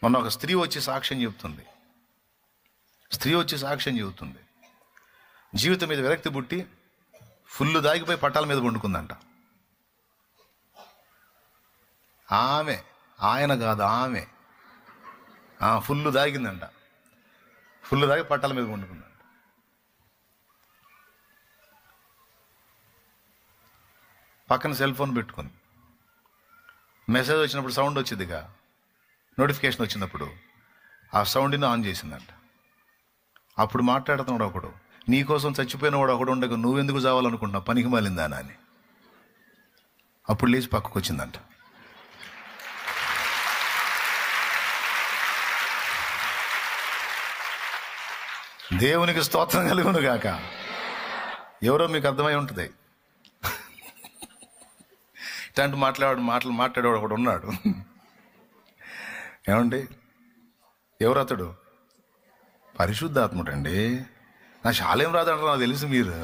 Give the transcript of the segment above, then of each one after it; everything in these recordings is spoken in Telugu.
మొన్న ఒక స్త్రీ వచ్చి సాక్ష్యం చెబుతుంది. జీవితం మీద విరక్తి పుట్టి ఫుల్ దాగిపోయి పట్టాల మీద పండుకుందంట. ఆయన కాదు, ఆమె ఫుల్ దాగిందంట. ఫుల్ దాగి పట్టాల మీద పండుకుందంట. పక్కన సెల్ ఫోన్ పెట్టుకుంది. మెసేజ్ వచ్చినప్పుడు సౌండ్ వచ్చిందిగా, నోటిఫికేషన్ వచ్చినప్పుడు ఆ సౌండ్ని ఆన్ చేసిందంట. అప్పుడు మాట్లాడుతున్నాడు ఒకడు, నీకోసం చచ్చిపోయిన వాడు ఒకడు ఉండగా నువ్వెందుకు చావాలనుకుంటున్నావు, పనికి మాలిందానా అని. అప్పుడు లేచి పక్కకు వచ్చిందంట. దేవునికి స్తోత్రం కలుగును గాక. ఎవరో మీకు అర్థమై ఉంటుంది. ఇట్లాంటి మాట్లాడేవాడు ఒకడు ఉన్నాడు. ఏమండి, ఎవరు అతడు? పరిశుద్ధాత్ముడండి. నా శాలేం రాదంటారు, నాకు తెలుసు. మీరు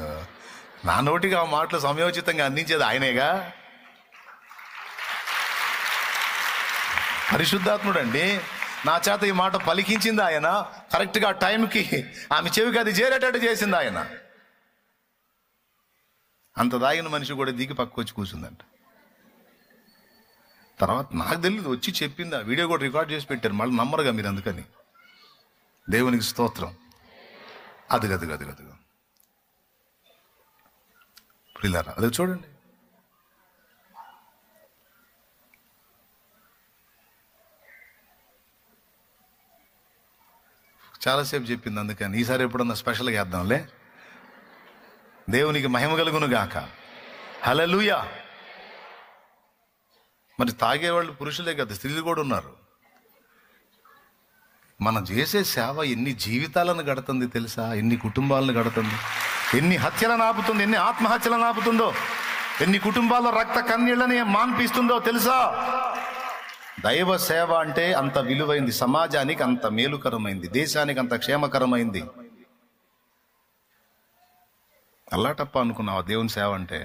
నా నోటికి ఆ మాటలు సమయోచితంగా అందించేది ఆయనేగా. పరిశుద్ధాత్ముడండి. నా చేత ఈ మాట పలికించింది ఆయన. కరెక్ట్గా టైంకి ఆమె చెవికి అది చేరేటట్టు చేసింది ఆయన. అంత దాగిన మనిషి కూడా దిగి పక్కకు వచ్చి కూర్చుందంట. తర్వాత నాకు తెలియదు, వచ్చి చెప్పింది. ఆ వీడియో కూడా రికార్డ్ చేసి పెట్టారు. మళ్ళీ నమ్మరుగా మీరు, అందుకని. దేవునికి స్తోత్రం. అదిగో పిల్లరా, అది చూడండి. చాలాసేపు చెప్పింది, అందుకని ఈసారి ఎప్పుడన్నా స్పెషల్గా వేద్దాంలే. దేవునికి మహిమ కలుగును గాక. హల్లెలూయా. మరి తాగేవాళ్ళు పురుషులే కదా, స్త్రీలు కూడా ఉన్నారు. మనం చేసే సేవ ఎన్ని జీవితాలను గడుతుంది తెలుసా? ఎన్ని కుటుంబాలను గడుతుంది, ఎన్ని హత్యలను ఆపుతుంది, ఎన్ని ఆత్మహత్యలను ఆపుతుందో, ఎన్ని కుటుంబాల్లో రక్త కన్నీళ్ళని మాన్పిస్తుందో తెలుసా? దైవ సేవ అంటే అంత విలువైంది, సమాజానికి అంత మేలుకరమైంది, దేశానికి అంత క్షేమకరమైంది. అల్లాటప్ప అనుకున్నావా దేవుని సేవ అంటే?